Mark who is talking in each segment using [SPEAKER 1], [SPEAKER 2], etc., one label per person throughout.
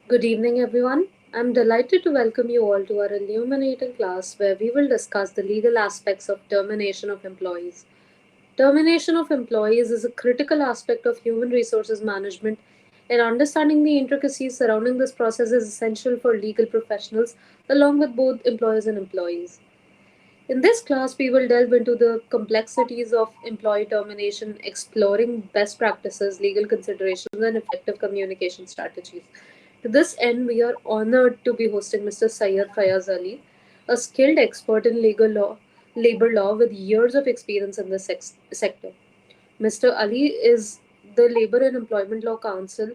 [SPEAKER 1] Good evening, everyone. I'm delighted to welcome you all to our illuminating class where we will discuss the legal aspects of termination of employees. Termination of employees is a critical aspect of human resources management, and understanding the intricacies surrounding this process is essential for legal professionals along with both employers and employees. In this class, we will delve into the complexities of employee termination, exploring best practices, legal considerations, and effective communication strategies. To this end, we are honored to be hosting Mr. Syed Fayaz Ali, a skilled expert in labor law with years of experience in this sector. Mr. Ali is the Labor and Employment Law Counsel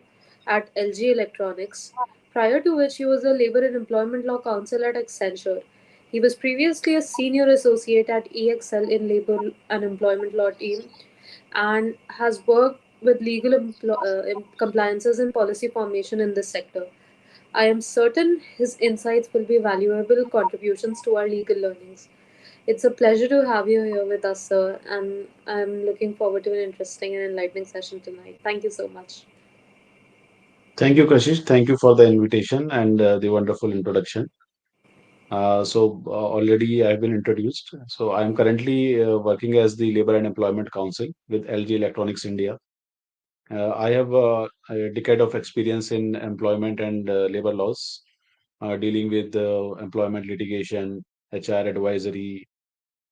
[SPEAKER 1] at LG Electronics, prior to which he was a Labor and Employment Law Counsel at Accenture. He was previously a senior associate at EXL in Labor and Employment Law team and has worked with legal compliances and policy formation in this sector. I am certain his insights will be valuable contributions to our legal learnings. It's a pleasure to have you here with us, sir, and I'm looking forward to an interesting and enlightening session tonight. Thank you so much.
[SPEAKER 2] Thank you, Kashish. Thank you for the invitation and the wonderful introduction. Already I've been introduced. So I'm currently working as the Labor and Employment Counsel with LG Electronics India. I have a decade of experience in employment and labor laws, dealing with employment litigation, HR advisory,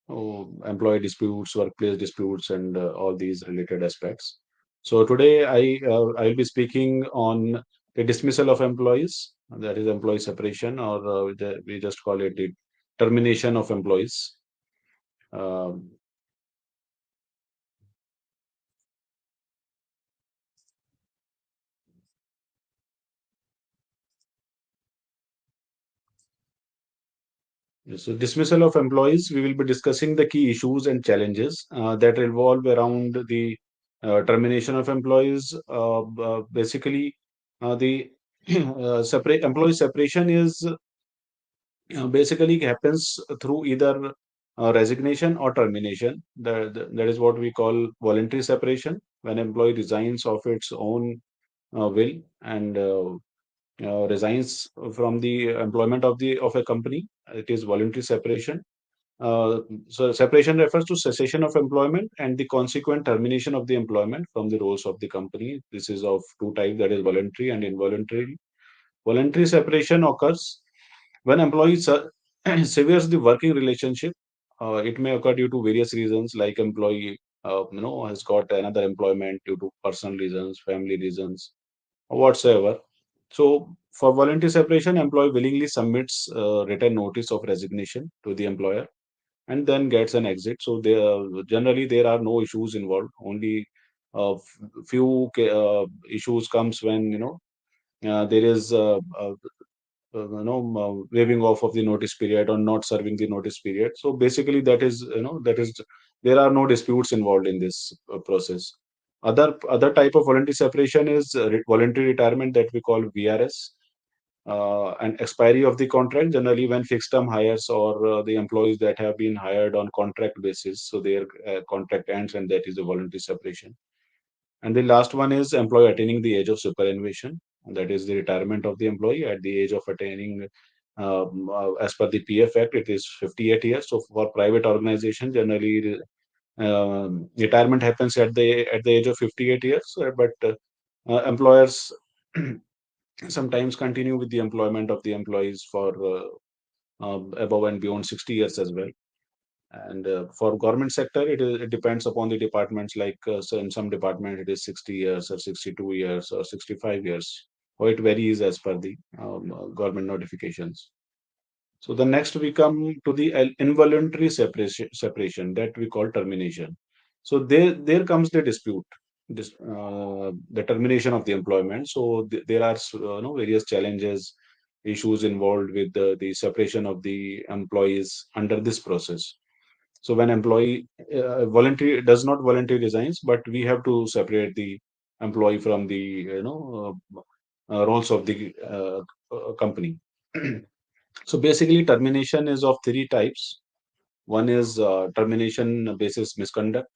[SPEAKER 2] employee disputes, workplace disputes, and all these related aspects. So today I will be speaking on the dismissal of employees, that is employee separation, or we just call it the termination of employees. Um, so dismissal of employees, we will be discussing the key issues and challenges that revolve around the termination of employees. Basically, the separate employee separation is basically happens through either resignation or termination. That is what we call voluntary separation, when employee resigns of its own will and resigns from the employment of a company. It is voluntary separation. So separation refers to cessation of employment and the consequent termination of the employment from the roles of the company. This is of two types, that is voluntary and involuntary. Voluntary separation occurs when employee severs the working relationship. It may occur due to various reasons, like employee has got another employment due to personal reasons, family reasons, or whatsoever. So for voluntary separation, employee willingly submits written notice of resignation to the employer and then gets an exit. So generally there are no issues involved. Only few issues comes when there is waiving off of the notice period or not serving the notice period. So basically that is there are no disputes involved in this process. Other type of voluntary separation is voluntary retirement, that we call VRS, and expiry of the contract, generally when fixed term hires or the employees that have been hired on contract basis, so their contract ends, and that is a voluntary separation. And the last one is employee attaining the age of superannuation. That is the retirement of the employee at the age of attaining, as per the PF Act, it is 58 years. So for private organization, generally retirement happens at the age of 58 years, employers sometimes continue with the employment of the employees for above and beyond 60 years as well. And for government sector, it depends upon the departments. Like so in some department, it is 60 years or 62 years or 65 years, or it varies as per the government notifications. So the next we come to the involuntary separation that we call termination. So there comes the dispute, the termination of the employment. So there are various challenges, issues involved with the separation of the employees under this process. So when employee voluntary does not voluntarily resigns, but we have to separate the employee from the roles of the company. So basically, termination is of three types. One is termination basis misconduct.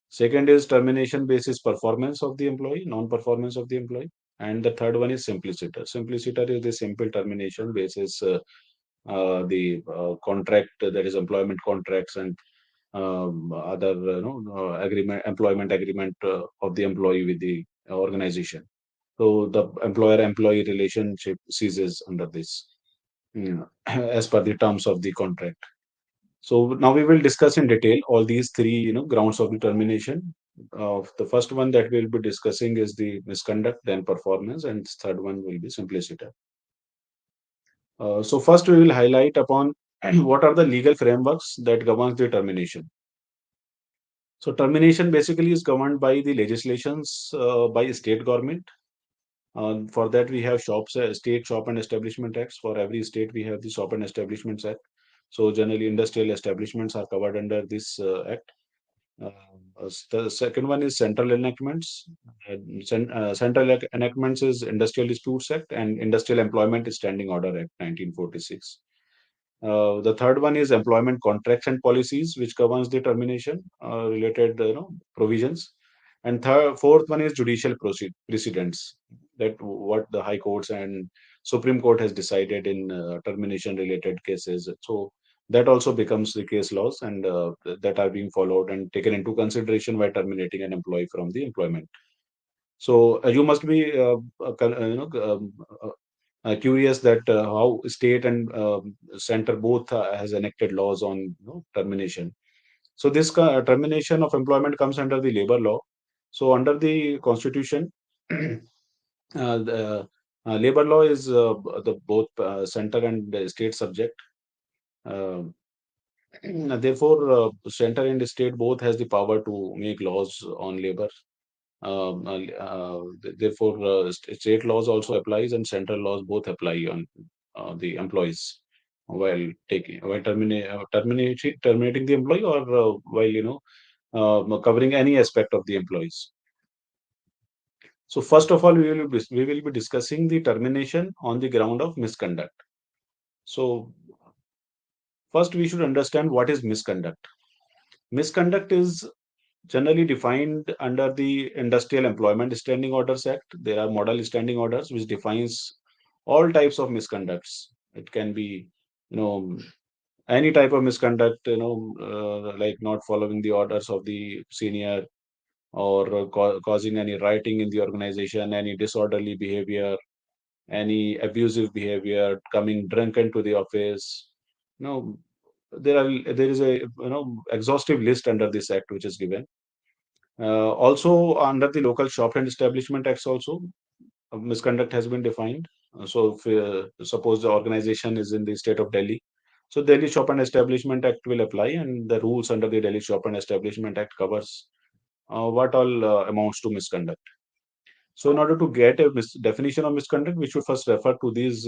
[SPEAKER 2] Second is termination basis performance of the employee, non-performance of the employee. and the third one is simpliciter. Simpliciter is the simple termination basis the contract, that is employment contracts and other agreement, employment agreement of the employee with the organization. So the employer-employee relationship ceases under this, as per the terms of the contract. So now we will discuss in detail all these three, grounds of the termination. The first one that we'll be discussing is the misconduct, then performance, and third one will be simplicity. So first we will highlight upon what are the legal frameworks that governs the termination. So termination basically is governed by the legislations by state government. For that we have state shop and establishment acts. For every state we have the shop and establishments act. So generally industrial establishments are covered under this act. The second one is central enactments. Central enactments is Industrial Disputes Act and Industrial Employment Standing Order Act 1946. The third one is employment contracts and policies, which governs the termination related provisions. And fourth one is judicial precedents, that what the high courts and Supreme Court has decided in termination related cases. So that also becomes the case laws and that are being followed and taken into consideration by terminating an employee from the employment. So you must be curious that how state and center both has enacted laws on termination. So this termination of employment comes under the labor law. So under the constitution, the labor law is the both center and state subject. Uh, Therefore, center and state both has the power to make laws on labor. Therefore, state laws also applies and central laws both apply on the employees while terminating the employee or while covering any aspect of the employees. So first of all, we will be discussing the termination on the ground of misconduct. So first, we should understand what is misconduct. Misconduct is generally defined under the Industrial Employment Standing Orders Act. There are model standing orders which defines all types of misconducts. It can be, any type of misconduct, like not following the orders of the senior or causing any rioting in the organization, any disorderly behavior, any abusive behavior, coming drunken to the office. You know, there is a exhaustive list under this act which is given. Also, under the Local Shop and Establishment Acts, also misconduct has been defined. So, if, suppose the organization is in the state of Delhi, so Delhi Shop and Establishment Act will apply, and the rules under the Delhi Shop and Establishment Act covers what all amounts to misconduct. So, in order to get a definition of misconduct, we should first refer to these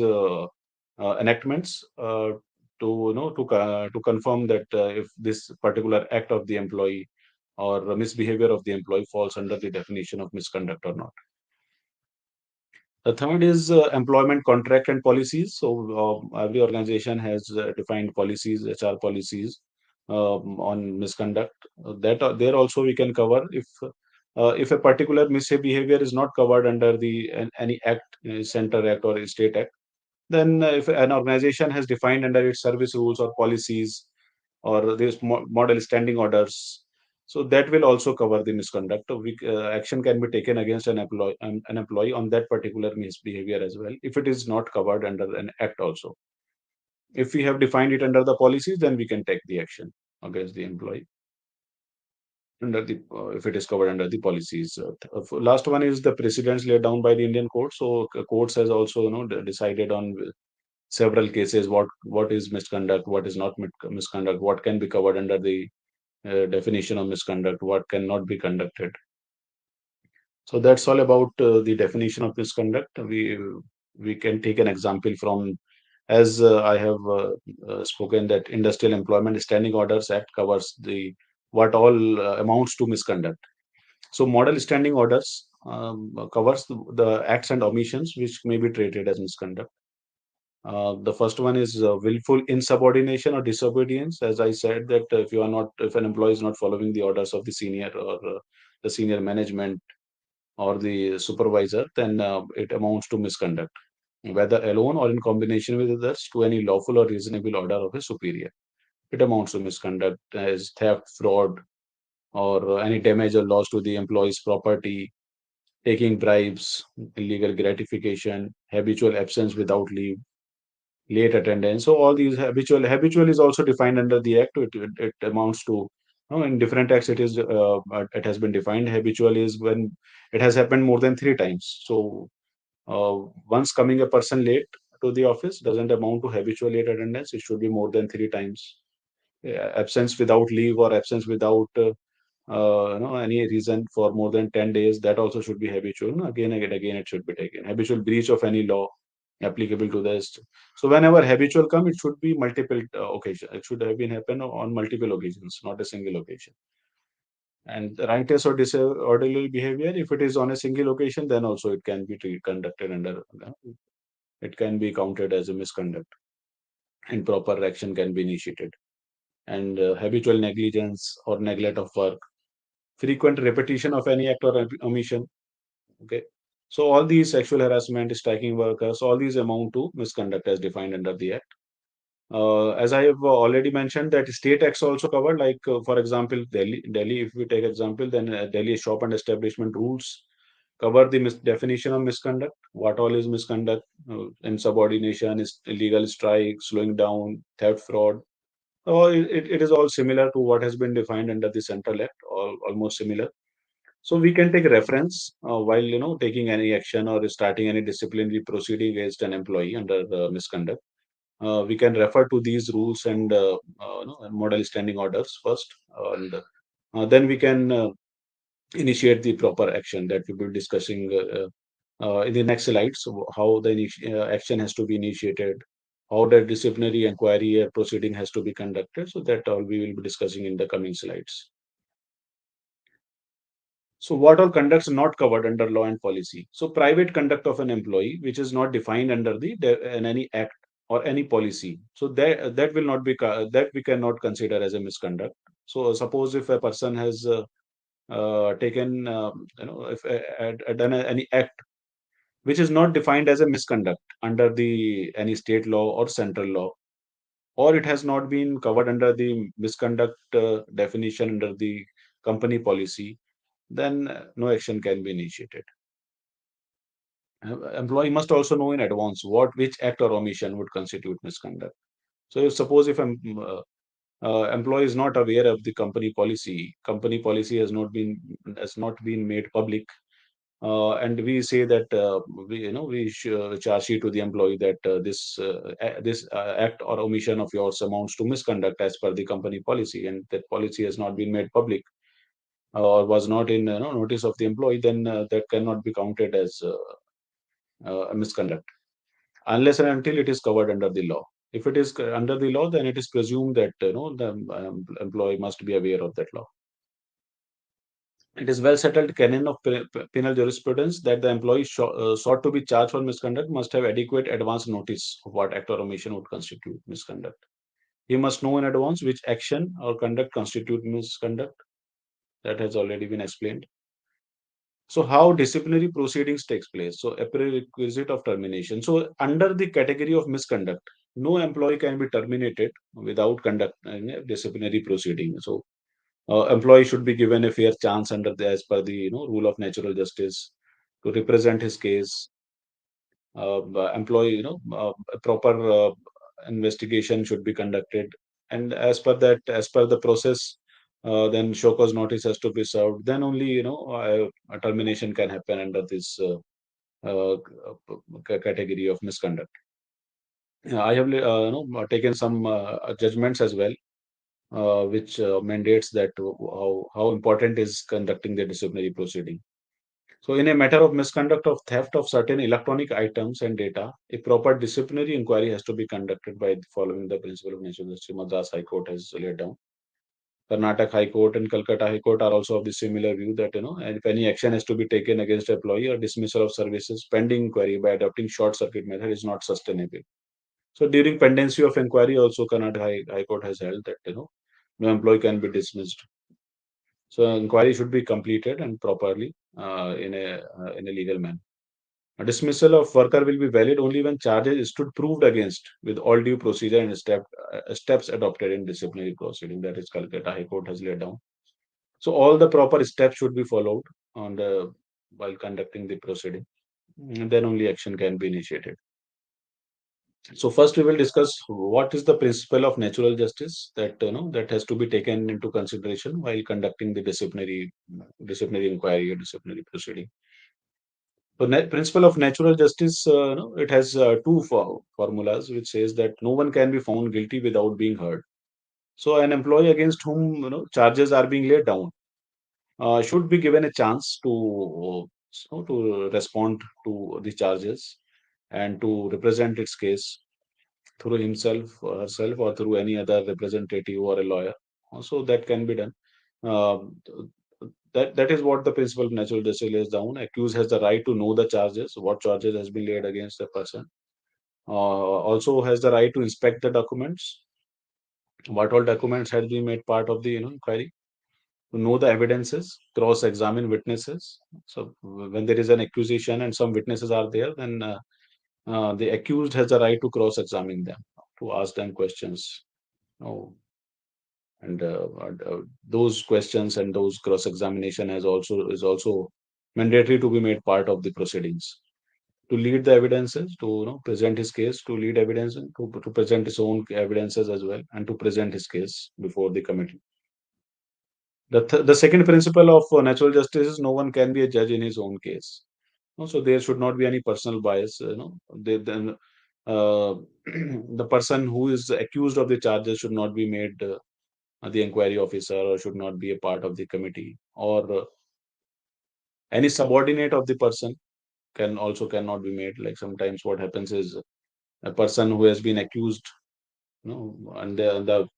[SPEAKER 2] enactments to to confirm that if this particular act of the employee or misbehavior of the employee falls under the definition of misconduct or not. The third is employment contract and policies. So every organization has defined policies, HR policies on misconduct. That there also we can cover if a particular misbehavior is not covered under the any act, center act or state act. Then if an organization has defined under its service rules or policies or this model standing orders, so that will also cover the misconduct. Action can be taken against an employee on that particular misbehavior as well, if it is not covered under an act also. If we have defined it under the policies, then we can take the action against the employee under the if it is covered under the policies. Last one is the precedents laid down by the Indian court. So courts has also decided on several cases what is misconduct, what is not misconduct, what can be covered under the definition of misconduct, what cannot be conducted. So that's all about the definition of misconduct. We can take an example from, as I have spoken, that Industrial Employment Standing Orders Act covers the what all amounts to misconduct. So model standing orders covers the acts and omissions which may be treated as misconduct. The first one is willful insubordination or disobedience. As I said, that if an employee is not following the orders of the senior or the senior management, or the supervisor, then it amounts to misconduct, whether alone or in combination with others, to any lawful or reasonable order of a superior. It amounts to misconduct as theft, fraud, or any damage or loss to the employee's property, taking bribes, illegal gratification, habitual absence without leave, late attendance. So all these habitual is also defined under the act. It amounts to, in different acts it has been defined. Habitual is when it has happened more than three times. So once coming a person late to the office doesn't amount to habitual late attendance. It should be more than three times. Absence without leave or absence without any reason for more than 10 days, that also should be habitual. No, again, it should be taken. Habitual breach of any law applicable to this. So whenever habitual come, it should be multiple occasion. It should have been happen on multiple occasions, not a single occasion. And righteous or disorderly behavior, if it is on a single occasion, then also it can be conducted under, it can be counted as a misconduct, and proper action can be initiated. And habitual negligence or neglect of work, frequent repetition of any act or omission. Okay. So all these sexual harassment, striking workers, all these amount to misconduct as defined under the act. As I have already mentioned, that state acts also covered, like for example, Delhi. If we take example, then Delhi shop and establishment rules cover the definition of misconduct. What all is misconduct? Insubordination, is illegal strike, slowing down, theft, fraud. It is all similar to what has been defined under the Central Act, almost similar. So we can take reference while taking any action or starting any disciplinary proceeding against an employee under misconduct. We can refer to these rules and model standing orders first, and then we can initiate the proper action that we will be discussing in the next slides. So how the action has to be initiated, how the disciplinary inquiry or proceeding has to be conducted. So that all we will be discussing in the coming slides. So what all conducts not covered under law and policy? So private conduct of an employee, which is not defined under in any act or any policy. So that will not be that we cannot consider as a misconduct. So suppose if a person has taken if done any act which is not defined as a misconduct under the any state law or central law, or it has not been covered under the misconduct definition under the company policy, then no action can be initiated. Employee must also know in advance which act or omission would constitute misconduct. So, suppose if an employee is not aware of the company policy has not been made public, and we say that we charge sheet to the employee that this act or omission of yours amounts to misconduct as per the company policy, and that policy has not been made public or was not in notice of the employee, then that cannot be counted as a misconduct unless and until it is covered under the law. If it is under the law, then it is presumed that the employee must be aware of that law. It is well settled canon of penal jurisprudence that the employee sought to be charged for misconduct must have adequate advance notice of what act or omission would constitute misconduct. He must know in advance which action or conduct constitute misconduct. That has already been explained. So how disciplinary proceedings takes place? So a prerequisite of termination. So under the category of misconduct, no employee can be terminated without conducting a disciplinary proceeding. So employee should be given a fair chance under the as per the rule of natural justice to represent his case. Employee a proper investigation should be conducted, and as per the process, then show cause notice has to be served. Then only a termination can happen under this uh, category of misconduct. I have taken some judgments as well, which mandates that how important is conducting the disciplinary proceeding. So, in a matter of misconduct of theft of certain electronic items and data, a proper disciplinary inquiry has to be conducted by following the principle of natural justice. Madras High Court has laid down. Karnataka High Court and Calcutta High Court are also of the similar view that and if any action has to be taken against employee or dismissal of services pending inquiry by adopting short circuit method is not sustainable. So during pendency of inquiry, also Karnataka High Court has held that no employee can be dismissed. So inquiry should be completed and properly. in a legal manner. A dismissal of worker will be valid only when charges stood proved against with all due procedure and steps adopted in disciplinary proceeding. That is Calcutta High Court has laid down. So all the proper steps should be followed on the while conducting the proceeding. Then only action can be initiated. So first we will discuss what is the principle of natural justice that that has to be taken into consideration while conducting the disciplinary inquiry or disciplinary proceeding. So principle of natural justice, it has two formulas which says that no one can be found guilty without being heard. So an employee against whom charges are being laid down should be given a chance to respond to the charges and to represent its case through himself or herself or through any other representative or a lawyer. Also, that can be done. Um, that is what the principle of natural justice lays down. Accused has the right to know the charges, what charges has been laid against the person. Also has the right to inspect the documents, what all documents had been made part of the inquiry, to know the evidences, cross-examine witnesses. So when there is an accusation and some witnesses are there, then the accused has the right to cross-examine them, to ask them questions. Oh, and those questions and those cross-examination is also mandatory to be made part of the proceedings. To lead the evidences, to present his case, to lead evidence, and to present his own evidences as well, and to present his case before the committee. The second principle of natural justice is no one can be a judge in his own case. So there should not be any personal bias. Then the person who is accused of the charges should not be made the inquiry officer or should not be a part of the committee, or any subordinate of the person cannot be made. Like sometimes what happens is a person who has been accused, and the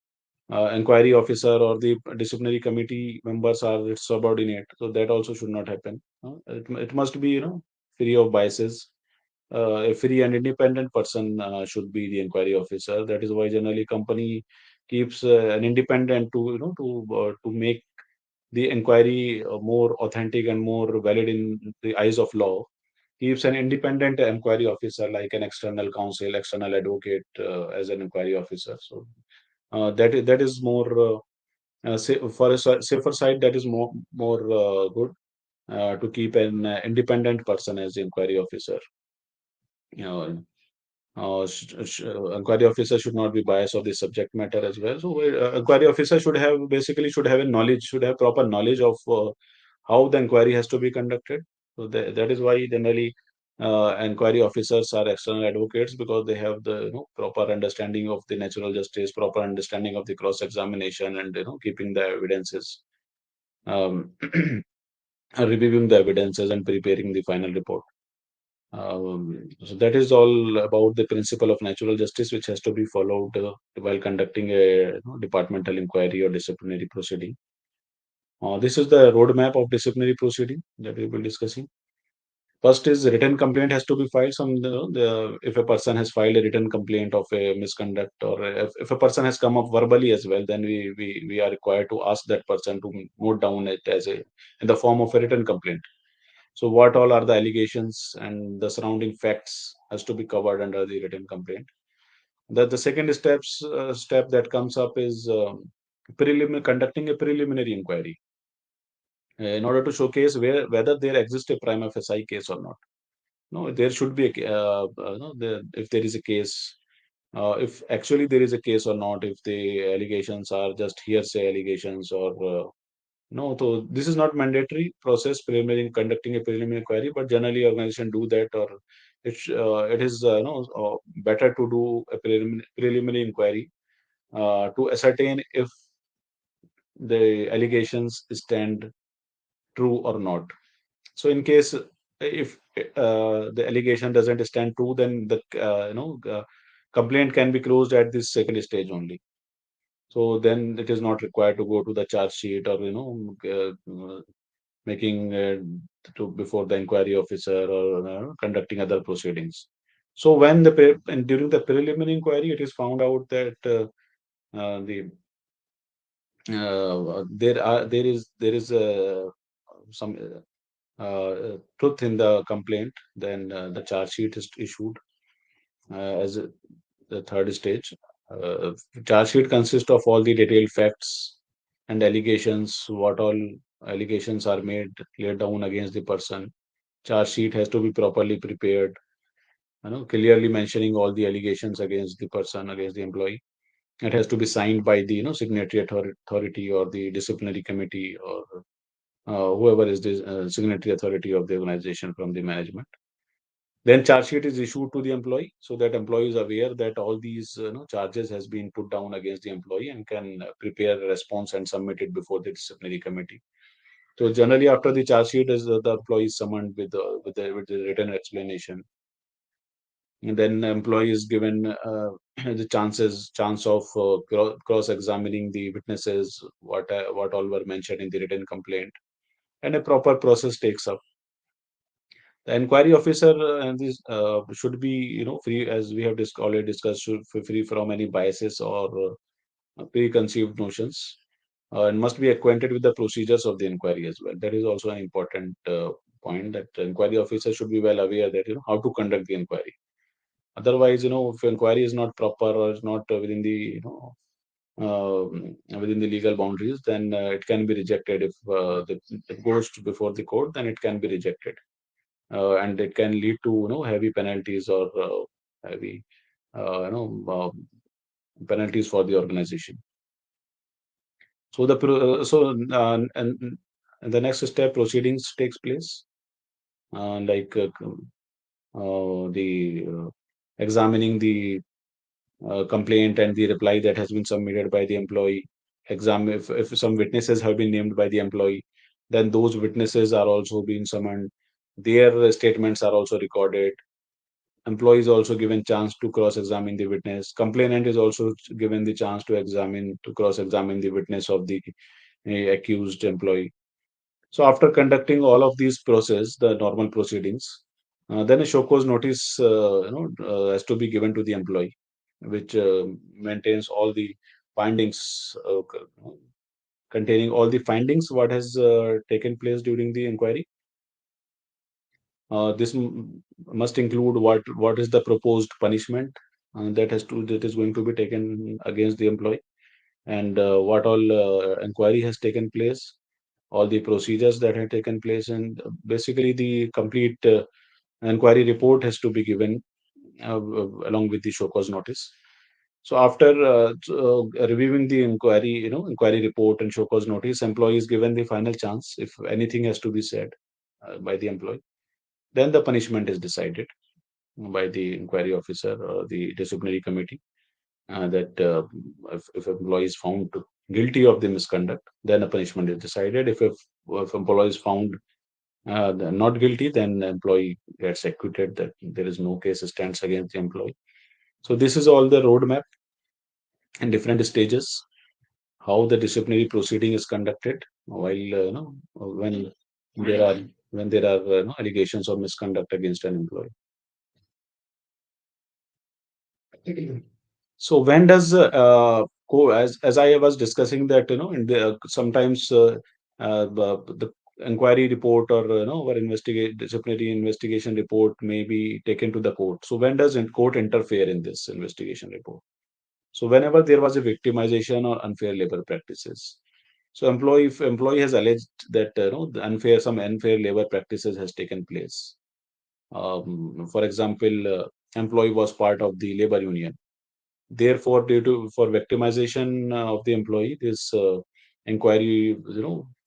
[SPEAKER 2] inquiry officer or the disciplinary committee members are its subordinate. So that also should not happen. It must be free of biases. A free and independent person should be the inquiry officer. That is why generally company keeps an independent to make the inquiry more authentic and more valid in the eyes of law. Keeps an independent inquiry officer like an external counsel, external advocate as an inquiry officer. So that is more for a safer side. That is more good to keep an independent person as the inquiry officer. You know, inquiry officer should not be biased of the subject matter as well. So inquiry officer should have a knowledge, should have proper knowledge of how the inquiry has to be conducted. So that is why generally inquiry officers are external advocates, because they have the proper understanding of the natural justice, proper understanding of the cross examination, and keeping the evidences, um, reviewing the evidences and preparing the final report. So that is all about the principle of natural justice, which has to be followed while conducting a departmental inquiry or disciplinary proceeding. This is the roadmap of disciplinary proceeding that we will be discussing. First is written complaint has to be filed. If a person has filed a written complaint of a misconduct, or if a person has come up verbally as well, then we are required to ask that person to note down it as a in the form of a written complaint. So what all are the allegations and the surrounding facts has to be covered under the written complaint. The second step that comes up is conducting a preliminary inquiry in order to showcase whether there exists a prima facie case or not. No, there should be no, if there is a case, if actually there is a case or not, if the allegations are just hearsay allegations, or no. So this is not mandatory process, preliminary conducting a preliminary inquiry, but generally organization do that, or it is better to do a preliminary inquiry to ascertain if the allegations stand true or not. So in case if the allegation doesn't stand true, then the complaint can be closed at this second stage only. So then it is not required to go to the charge sheet, or making to before the inquiry officer, or conducting other proceedings. So when and during the preliminary inquiry, it is found out that the there is some truth in the complaint, then the charge sheet is issued as the third stage. Uh, Charge sheet consists of all the detailed facts and allegations, what all allegations are made, laid down against the person. Charge sheet has to be properly prepared, clearly mentioning all the allegations against the person, against the employee. It has to be signed by the signatory authority or the disciplinary committee or whoever is the signatory authority of the organization from the management. Then charge sheet is issued to the employee so that employee is aware that all these charges has been put down against the employee and can prepare a response and submit it before the disciplinary committee. So generally, after the charge sheet is the employee is summoned with the written explanation, and then employee is given the chance of cross examining the witnesses, what all were mentioned in the written complaint, and a proper process takes up. The inquiry officer and this should be free, as we have already discussed, should be free from any biases or preconceived notions, and must be acquainted with the procedures of the inquiry as well. That is also an important point, that the inquiry officer should be well aware that how to conduct the inquiry. Otherwise, if inquiry is not proper or is not within the within the legal boundaries, then it can be rejected. If it goes before the court, then it can be rejected, and it can lead to heavy penalties or heavy penalties for the organization. So and the next step proceedings takes place, like the examining the complaint and the reply that has been submitted by the employee. If some witnesses have been named by the employee, then those witnesses are also being summoned. Their statements are also recorded. Employee is also given chance to cross-examine the witness. Complainant is also given the chance to cross-examine the witness of the accused employee. So after conducting all of these process, the normal proceedings, then a show cause notice has to be given to the employee, which maintains all the findings, containing all the findings what has taken place during the inquiry. This must include what is the proposed punishment that is going to be taken against the employee, and what all inquiry has taken place, all the procedures that have taken place, and basically the complete inquiry report has to be given along with the show cause notice. So after reviewing the inquiry report and show cause notice, employee is given the final chance if anything has to be said by the employee. Then the punishment is decided by the inquiry officer or the disciplinary committee, that if employee is found guilty of the misconduct, then a punishment is decided. If employee is found not guilty, then the employee gets acquitted, that there is no case stands against the employee. So this is all the roadmap and different stages, how the disciplinary proceeding is conducted while there are when there are allegations of misconduct against an employee. So when does as I was discussing that in the sometimes the inquiry report or our investigate disciplinary investigation report may be taken to the court. So when does court interfere in this investigation report? So whenever there was a victimization or unfair labor practices. So if employee has alleged that the some unfair labor practices has taken place. For example, employee was part of the labor union. Therefore, due to for victimization of the employee, this inquiry,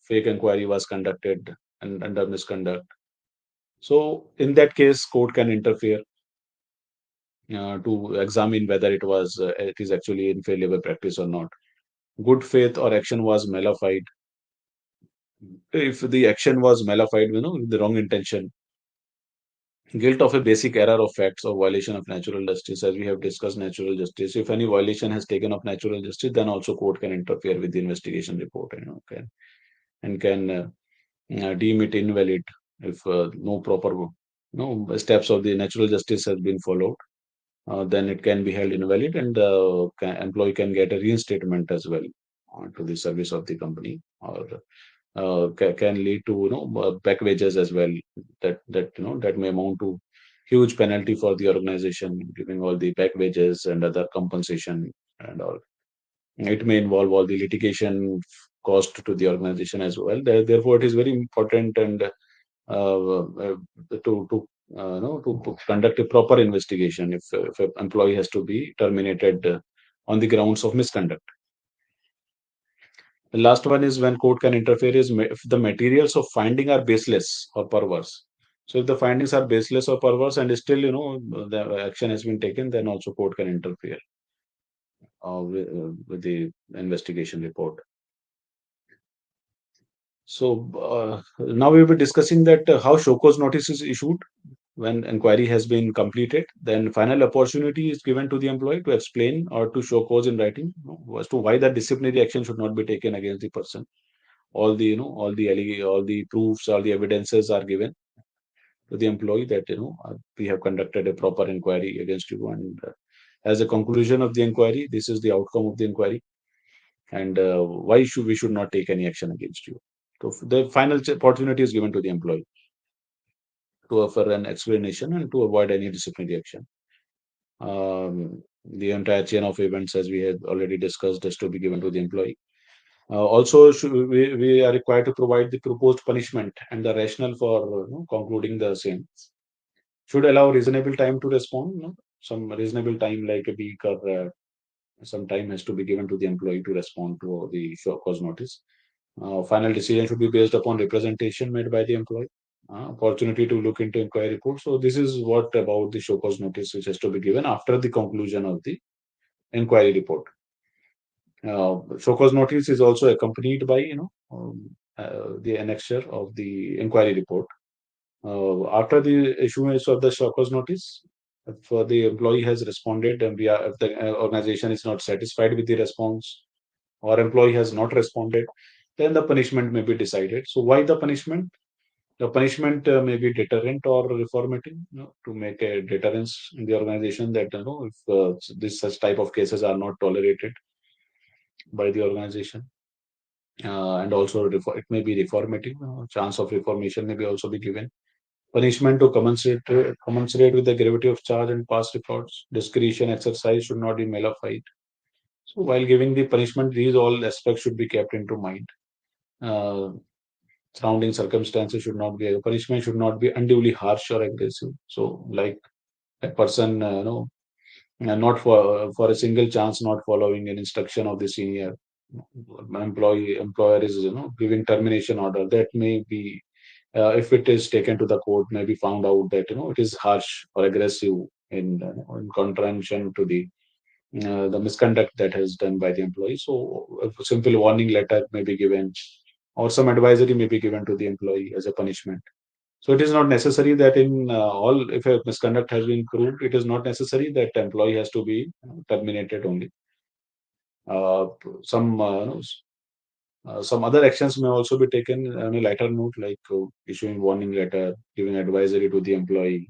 [SPEAKER 2] fake inquiry was conducted and under misconduct. So in that case, court can interfere to examine whether it is actually unfair labor practice or not. Good faith or action was nullified. If the action was nullified, with the wrong intention, guilt of a basic error of facts or violation of natural justice, as we have discussed natural justice. If any violation has taken of natural justice, then also court can interfere with the investigation report, and can deem it invalid if no proper steps of the natural justice has been followed. Then it can be held invalid, and employee can get a reinstatement as well to the service of the company, or can lead to back wages as well, that may amount to huge penalty for the organization, giving all the back wages and other compensation and all. It may involve all the litigation cost to the organization as well. Therefore, it is very important and to conduct a proper investigation if an employee has to be terminated on the grounds of misconduct. The last one is when court can interfere is if the materials of finding are baseless or perverse. So if the findings are baseless or perverse and still the action has been taken, then also court can interfere with the investigation report. So now we will be discussing that how show cause notice is issued when inquiry has been completed. Then final opportunity is given to the employee to explain or to show cause in writing, as to why that disciplinary action should not be taken against the person. All the all the proofs, all the evidences are given to the employee that we have conducted a proper inquiry against you, and as a conclusion of the inquiry, this is the outcome of the inquiry, and why should we should not take any action against you. So the final opportunity is given to the employee to offer an explanation and to avoid any disciplinary action. The entire chain of events, as we had already discussed, is to be given to the employee. Also, we are required to provide the proposed punishment and the rationale for concluding the same. Should allow reasonable time to respond. Some reasonable time, like a week or some time, has to be given to the employee to respond to the show cause notice. Final decision should be based upon representation made by the employee. Opportunity to look into inquiry report. So this is what about the show cause notice, which has to be given after the conclusion of the inquiry report. Show cause notice is also accompanied by the annexure of the inquiry report. After the issuance of the show cause notice, if the employee has responded and if the organization is not satisfied with the response, or employee has not responded, then the punishment may be decided. So why the punishment? The punishment may be deterrent or reformative, to make a deterrence in the organization that if this such type of cases are not tolerated by the organization, and also it may be reformative. Chance of reformation may be also be given. Punishment to commensurate with the gravity of charge and past records. Discretion exercise should not be nullified. So while giving the punishment, these all aspects should be kept into mind. Uh, Surrounding circumstances should not be, punishment should not be unduly harsh or aggressive. So like a person, not for a single chance not following an instruction of the senior employer is giving termination order, that may be if it is taken to the court, may be found out that it is harsh or aggressive in contravention to the misconduct that has done by the employee. So a simple warning letter may be given, or some advisory may be given to the employee as a punishment. So it is not necessary that in all, if a misconduct has been proved, it is not necessary that employee has to be terminated only. Uh, some some other actions may also be taken on a lighter note, like issuing warning letter, giving advisory to the employee,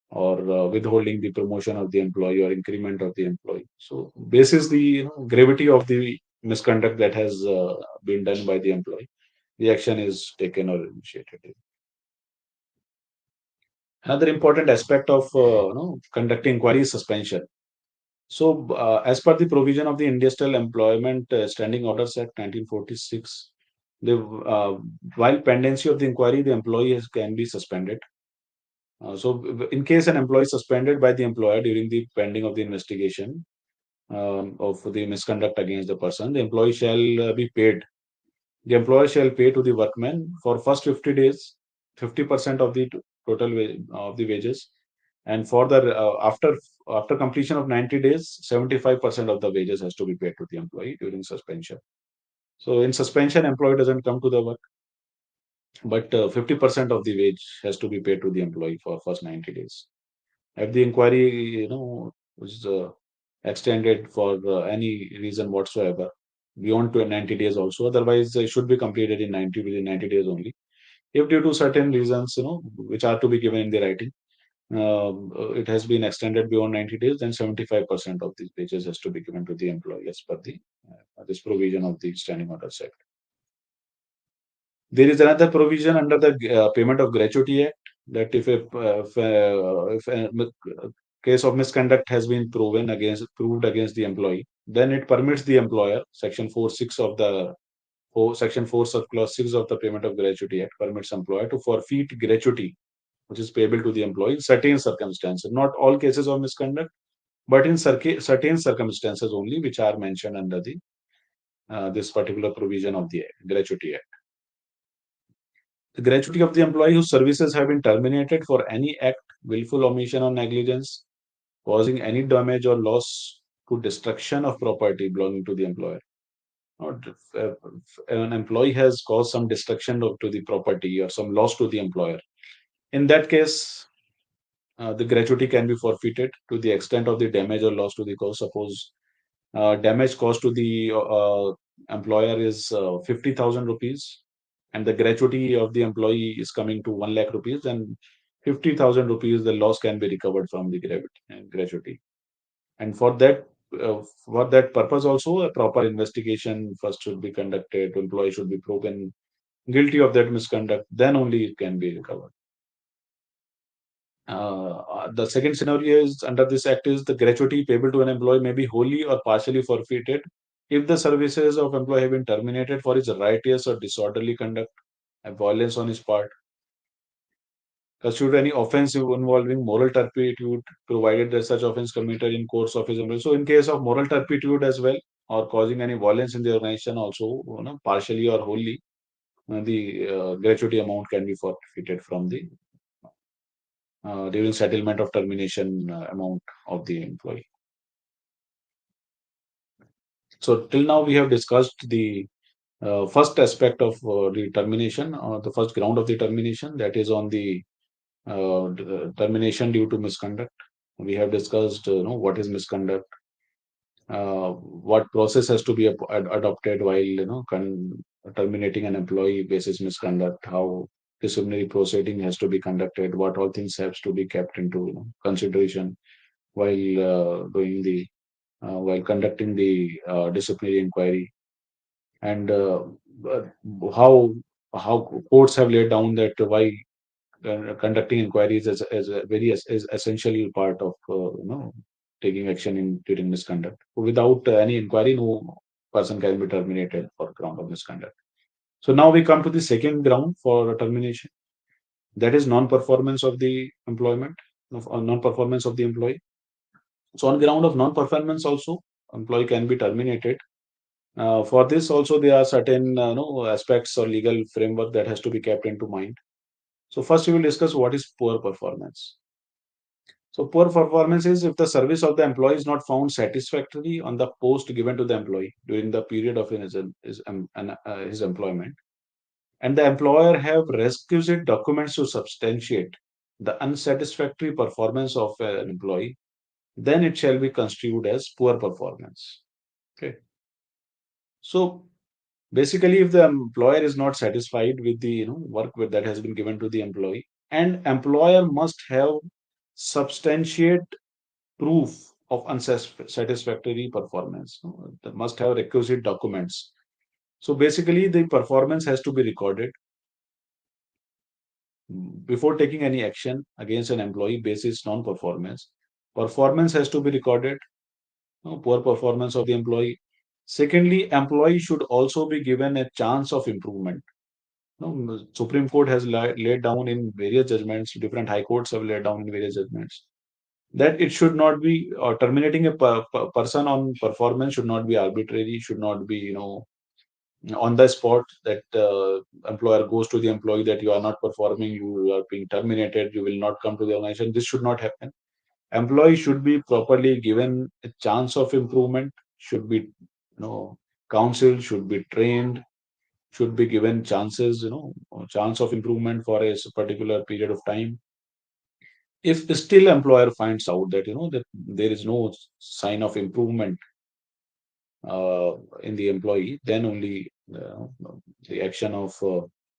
[SPEAKER 2] or withholding the promotion of the employee or increment of the employee. So this is the gravity of the misconduct that has been done by the employee. The action is taken or initiated. Another important aspect of conducting inquiry is suspension. So, as per the provision of the Industrial Employment Standing Orders Act 1946, the while pendency of the inquiry, the employee can be suspended. In case an employee is suspended by the employer during the pending of the investigation of the misconduct against the person, the employee shall be paid. The employer shall pay to the workman for first 50 days, 50% of the total of the wages, and for the after completion of 90 days, 75% of the wages has to be paid to the employee during suspension. So in suspension, employee doesn't come to the work, but 50% of the wage has to be paid to the employee for first 90 days. If the inquiry was extended for any reason whatsoever beyond 90 days also, otherwise it should be completed in 90 within 90 days only. If due to certain reasons which are to be given in the writing, it has been extended beyond 90 days, then 75% of these wages has to be given to the employee as per the this provision of the Standing Orders Act. There is another provision under the Payment of Gratuity Act that if a case of misconduct has been proved against the employee, then it permits the employer, Section 4 sub clause 6 of the Payment of Gratuity Act permits employer to forfeit gratuity which is payable to the employee in certain circumstances. Not all cases of misconduct, but in certain circumstances only, which are mentioned under the this particular provision of the Gratuity Act. The gratuity of the employee whose services have been terminated for any act, willful omission or negligence, causing any damage or loss to destruction of property belonging to the employer. Or if an employee has caused some destruction to the property or some loss to the employer, in that case, the gratuity can be forfeited to the extent of the damage or loss to the cause. Suppose damage caused to the employer is 50,000 rupees, and the gratuity of the employee is coming to 1 lakh rupees, then 50,000 rupees the loss can be recovered from the gratuity. And for that purpose also a proper investigation first should be conducted. Employee should be proven guilty of that misconduct, then only it can be recovered. The second scenario is under this act is the gratuity payable to an employee may be wholly or partially forfeited if the services of employee have been terminated for his riotous or disorderly conduct and violence on his part, constitute any offense involving moral turpitude, provided that such offense committed in course of his employment. So, in case of moral turpitude as well, or causing any violence in the organization, also, partially or wholly, the gratuity amount can be forfeited from the during settlement of termination amount of the employee. So, till now we have discussed the first aspect of the termination, or the first ground of the termination, that is on the termination due to misconduct. We have discussed, what is misconduct, what process has to be adopted while, terminating an employee basis misconduct, how disciplinary proceeding has to be conducted, what all things has to be kept into consideration while while conducting the disciplinary inquiry, and how how courts have laid down that why conducting inquiries as a very is essential part of taking action in during misconduct. Without any inquiry, no person can be terminated for ground of misconduct. So now we come to the second ground for termination, that is non-performance of the employment, non-performance of the employee. So on ground of non-performance also, employee can be terminated. For this also there are certain aspects or legal framework that has to be kept into mind. So first we will discuss what is poor performance. So poor performance is if the service of the employee is not found satisfactory on the post given to the employee during the period of his employment, and the employer have requisite documents to substantiate the unsatisfactory performance of an employee, then it shall be construed as poor performance. Okay. So basically, if the employer is not satisfied with the that has been given to the employee, and employer must have substantiate proof of unsatisfactory performance. They must have requisite documents. So basically, the performance has to be recorded before taking any action against an employee basis non-performance. Performance has to be recorded. Poor performance of the employee. Secondly, employee should also be given a chance of improvement. Supreme Court has laid down in various judgments. Different high courts have laid down in various judgments that it should not be terminating a person on performance should not be arbitrary, should not be on the spot, that employer goes to the employee that you are not performing, you are being terminated, you will not come to the organization. This should not happen. Employee should be properly given a chance of improvement, should be counseled, should be trained, should be given chances, chance of improvement for a particular period of time. If still employer finds out that that there is no sign of improvement in the employee, then only the action of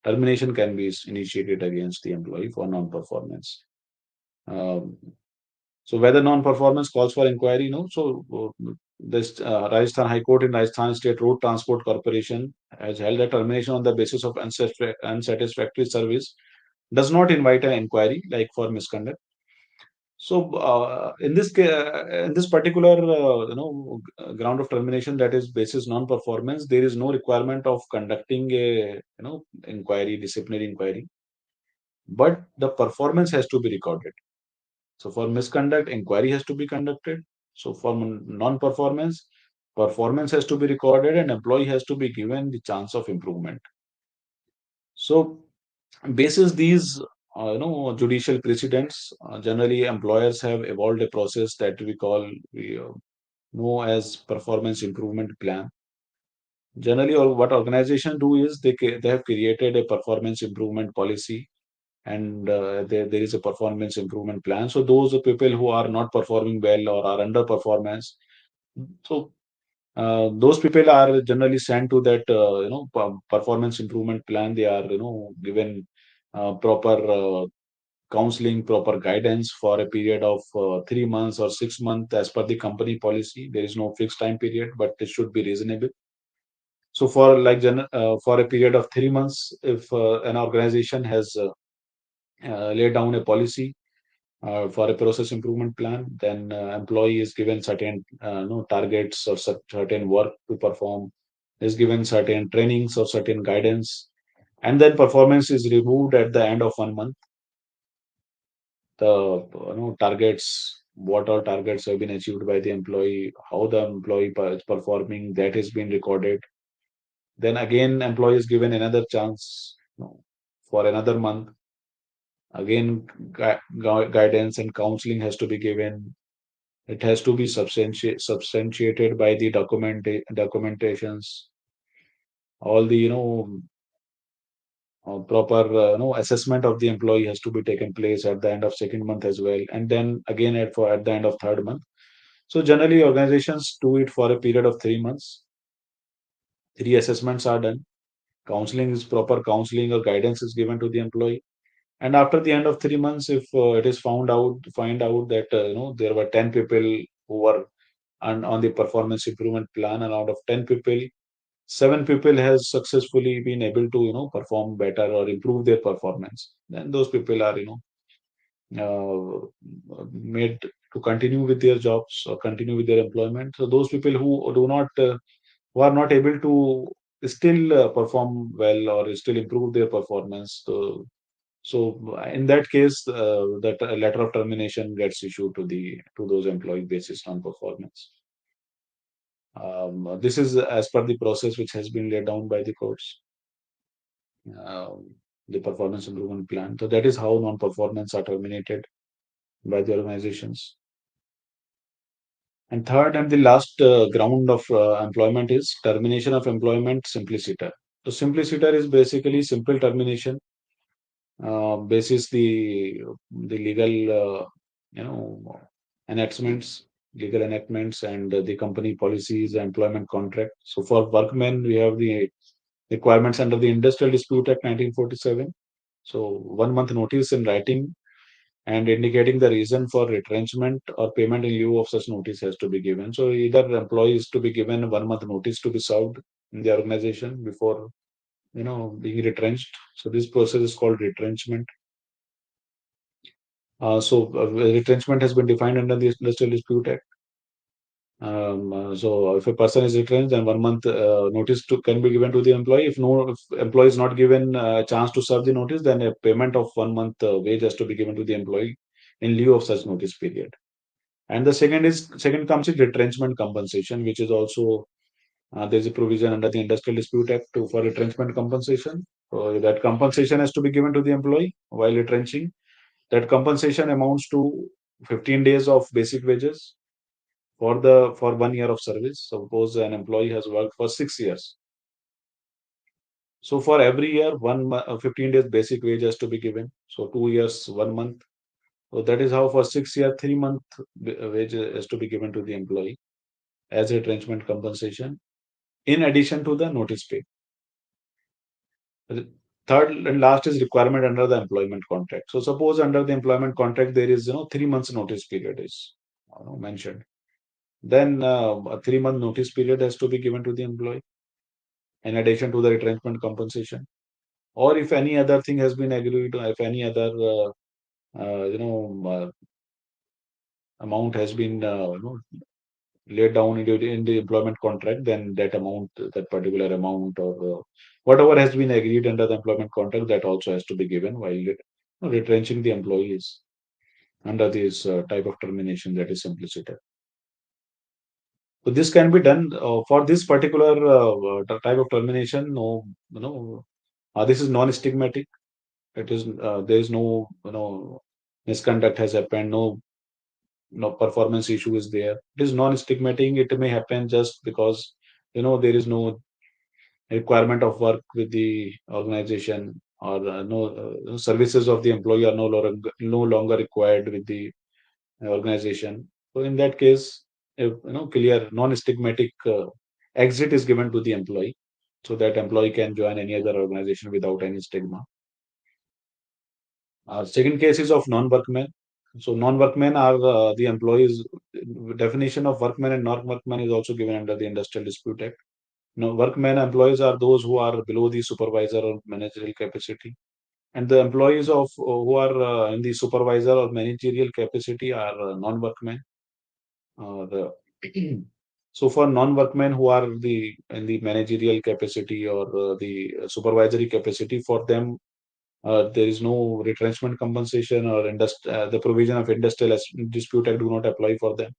[SPEAKER 2] termination can be initiated against the employee for non-performance. Um, so whether non-performance calls for inquiry, no. So This Rajasthan High Court in Rajasthan State Road Transport Corporation has held a termination on the basis of unsatisfactory service does not invite an inquiry like for misconduct. So in this in this particular ground of termination, that is basis non-performance, there is no requirement of conducting a inquiry, disciplinary inquiry, but the performance has to be recorded. So for misconduct, inquiry has to be conducted. So for non-performance, performance has to be recorded, and employee has to be given the chance of improvement. So basis these judicial precedents, generally employers have evolved a process that we know as performance improvement plan. Generally, or what organizations do is they have created a performance improvement policy, and there is a performance improvement plan. So those are people who are not performing well or are under performance, so those people are generally sent to that performance improvement plan. They are given proper counseling, proper guidance for a period of 3 months or 6 months as per the company policy. There is no fixed time period, but it should be reasonable. So for a period of 3 months, if an organization has laid down a policy for a process improvement plan, then employee is given certain targets or certain work to perform, is given certain trainings or certain guidance, and then performance is removed at the end of 1 month. The targets, what all targets have been achieved by the employee, how the employee is performing, that has been recorded. Then again, employee is given another chance for another month. Again, guidance and counseling has to be given. It has to be substantiated by the documentations. All the proper assessment of the employee has to be taken place at the end of second month as well, and then again at the end of third month. So generally, organizations do it for a period of 3 months. Three assessments are done. Counseling is proper counseling or guidance is given to the employee, and after the end of 3 months, if it is find out that there were 10 people who were on the performance improvement plan, and out of 10 people, 7 people has successfully been able to perform better or improve their performance, then those people are made to continue with their jobs or continue with their employment. So those people who are not able to still perform well or still improve their performance, so in that case, that letter of termination gets issued to those employee basis on performance. This is as per the process which has been laid down by the courts, the performance improvement plan. So that is how non-performance are terminated by the organizations. And third and the last ground of employment is termination of employment simpliciter. So simpliciter is basically simple termination, basis the legal you know enactments, legal enactments, and the company policies, employment contract. So for workmen, we have the requirements under the Industrial Dispute Act 1947. So 1 month notice in writing and indicating the reason for retrenchment or payment in lieu of such notice has to be given. So either employee is to be given 1 month notice to be served in the organization before being retrenched. So this process is called retrenchment. Retrenchment has been defined under the Industrial Dispute Act. So if a person is retrenched, then 1 month notice can be given to the employee. If employee is not given a chance to serve the notice, then a payment of 1 month wage has to be given to the employee in lieu of such notice period. And the second comes in retrenchment compensation, which is also there's a provision under the Industrial Dispute Act for retrenchment compensation. So that compensation has to be given to the employee while retrenching. That compensation amounts to 15 days of basic wages for 1 year of service. Suppose an employee has worked for 6 years. So for every year, 15 days basic wage has to be given. So 2 years, 1 month. So that is how for 6 year, 3 month wage has to be given to the employee as retrenchment compensation, in addition to the notice pay. Third and last is requirement under the employment contract. So suppose under the employment contract there is 3 months notice period is mentioned. then a 3 month notice period has to be given to the employee in addition to the retrenchment compensation. Or if any other thing has been agreed, if any other amount has been laid down in the employment contract, then that amount, that particular amount, or whatever has been agreed under the employment contract, that also has to be given while retrenching the employees under this type of termination, that is simplicity. So this can be done for this particular type of termination. No, this is non-stigmatic. It is there is no misconduct has happened. No performance issue is there. It is non-stigmatic. It may happen just because there is no requirement of work with the organization, or no services of the employee are no longer required with the organization. So in that case, if clear non-stigmatic exit is given to the employee, so that employee can join any other organization without any stigma. Second case is of non-workmen. So non-workmen are the employees. Definition of workmen and non-workmen is also given under the Industrial Dispute Act. No, workmen employees are those who are below the supervisor or managerial capacity, and the employees of who are in the supervisor or managerial capacity are non-workmen. So for non-workmen who are in the managerial capacity or the supervisory capacity, for them there is no retrenchment compensation or the provision of Industrial Dispute Act do not apply for them.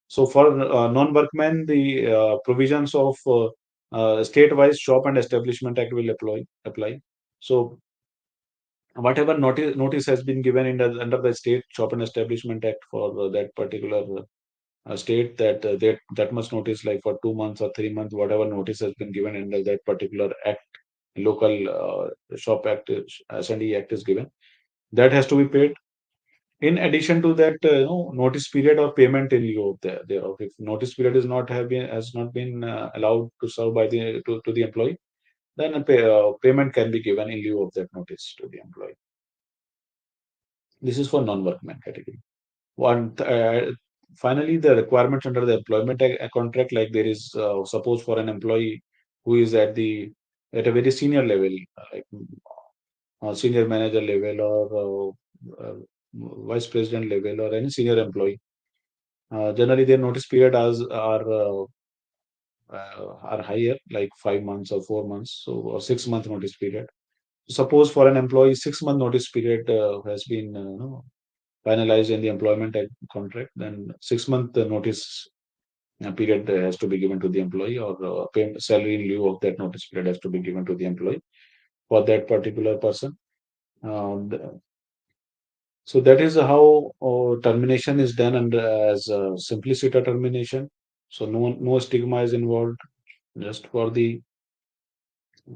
[SPEAKER 2] So for non-workmen, the provisions of state-wise Shop and Establishment Act will apply. So whatever notice has been given under the State Shop and Establishment Act for that particular state, that much notice, like for 2 months or 3 months, whatever notice has been given under that particular act, local shop act, S&E act is given, that has to be paid. In addition to that, notice period or payment in lieu of thereof. If notice period has not been allowed to serve by to the employee, then payment can be given in lieu of that notice to the employee. This is for non-workman category. One, finally, the requirements under the employment contract, like there is, suppose for an employee who is at a very senior level, like senior manager level, or vice president level, or any senior employee. Generally, their notice period are higher, like 5 months or 4 months, so or 6 month notice period. Suppose for an employee, 6 month notice period has been finalized in the employment contract, then 6 month notice period has to be given to the employee, or salary in lieu of that notice period has to be given to the employee for that particular person. So that is how termination is done under as simpliciter termination. So no stigma is involved, just for the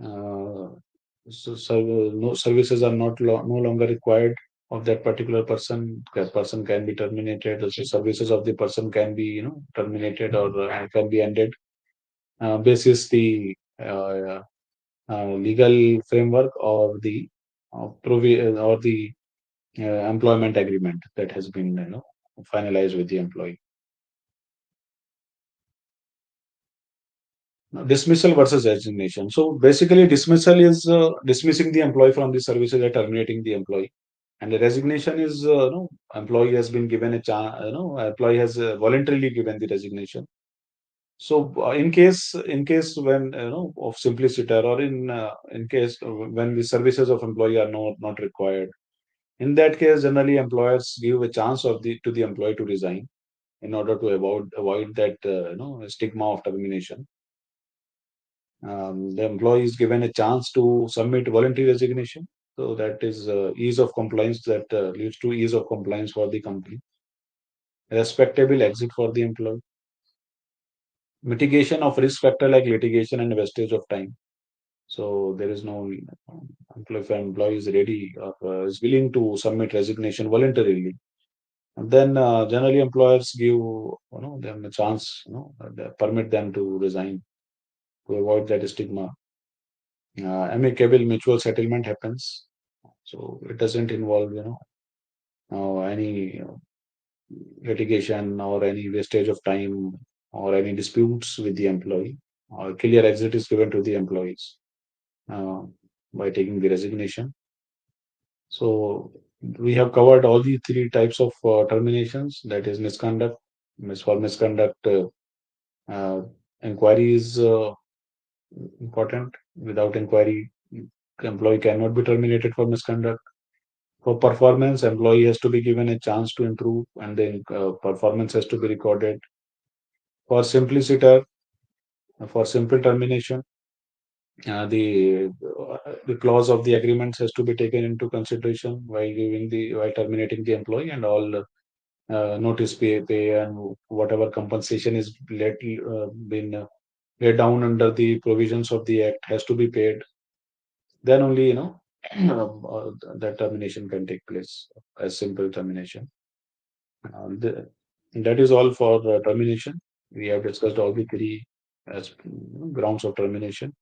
[SPEAKER 2] uh, no services are no longer required of that particular person. That person can be terminated. The services of the person can be terminated, or can be ended basis the legal framework, or the or the employment agreement that has been finalized with the employee. Now, dismissal versus resignation. So basically, dismissal is dismissing the employee from the services or terminating the employee, and the resignation is employee has been given a chance. Employee has voluntarily given the resignation. So in case when of simpliciter, or in case when the services of employee are not required, in that case, generally employers give a chance to the employee to resign in order to avoid that stigma of termination. The employee is given a chance to submit voluntary resignation, so that is ease of compliance, that leads to ease of compliance for the company. Respectable exit for the employee. Mitigation of risk factor like litigation and wastage of time. So there is no if an employee is ready, or is willing to submit resignation voluntarily, and then generally employers give them a chance, they permit them to resign to avoid that stigma. Amicable mutual settlement happens, so it doesn't involve any litigation or any wastage of time or any disputes with the employee. Or clear exit is given to the employees uh, by taking the resignation. So we have covered all the three types of terminations. That is misconduct. For misconduct, uh, inquiry is important. Without inquiry, employee cannot be terminated for misconduct. For performance, employee has to be given a chance to improve, and then performance has to be recorded. For simpliciter, for simple termination, the clause of the agreements has to be taken into consideration while terminating the employee, and all notice pay and whatever compensation is been laid down under the provisions of the act has to be paid. Then only that termination can take place as simple termination. That is all for termination. We have discussed all the three as grounds of termination.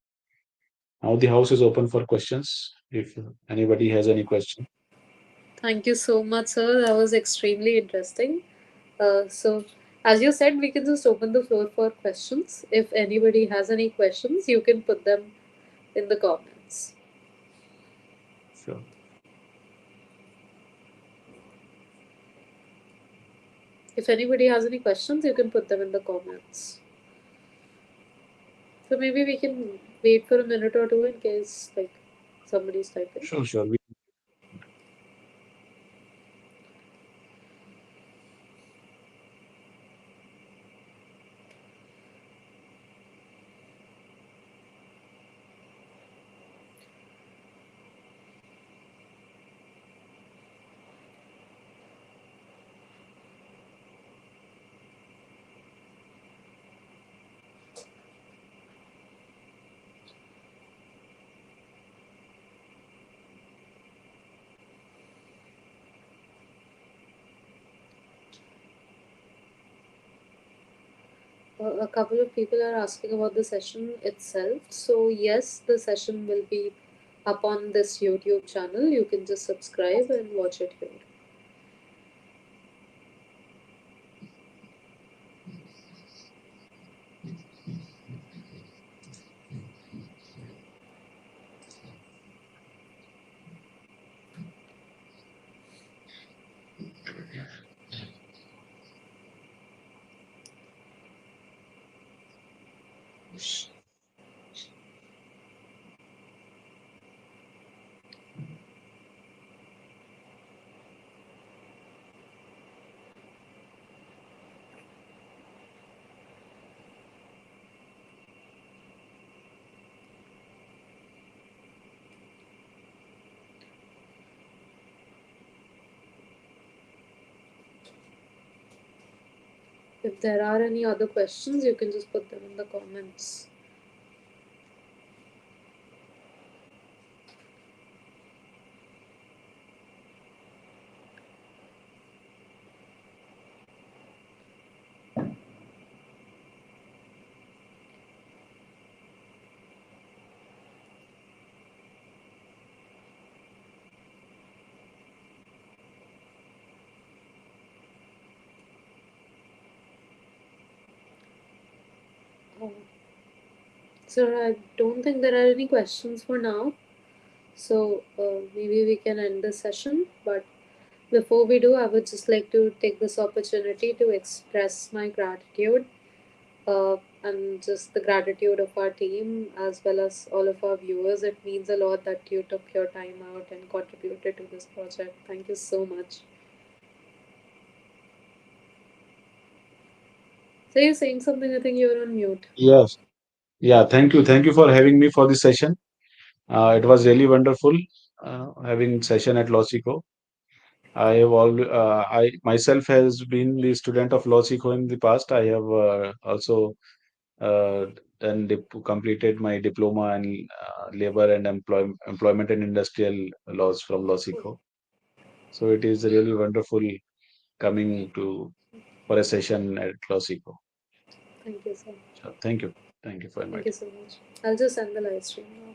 [SPEAKER 2] Now the house is open for questions. If anybody has any question.
[SPEAKER 1] Thank you so much, sir. That was extremely interesting. So, as you said, we can just open the floor for questions. If anybody has any questions, you can put them in the comments.
[SPEAKER 2] Sure.
[SPEAKER 1] If anybody has any questions, you can put them in the comments. So maybe we can wait for a minute or two in case like somebody's typing.
[SPEAKER 2] Sure, sure.
[SPEAKER 1] A couple of people are asking about the session itself. So yes, the session will be up on this YouTube channel. You can just subscribe and watch it here. If there are any other questions, you can just put them in the comments. Um, Sir, I don't think there are any questions for now. So maybe we can end the session. But before we do, I would just like to take this opportunity to express my gratitude and just the gratitude of our team as well as all of our viewers. It means a lot that you took your time out and contributed to this project. Thank you so much. So you're saying something, I think you're on mute.
[SPEAKER 2] Yes. Yeah. Thank you. Thank you for having me for this session. It was really wonderful having session at LawSikho. I myself has been the student of LawSikho in the past. I have also uh, completed my diploma in labor and employment and industrial laws from LawSikho. So it is really wonderful coming to for a session at LawSikho.
[SPEAKER 1] Thank you so
[SPEAKER 2] So
[SPEAKER 1] much.
[SPEAKER 2] thank you. Thank you for
[SPEAKER 1] Thank you
[SPEAKER 2] inviting.
[SPEAKER 1] so much. I'll just end the live stream now.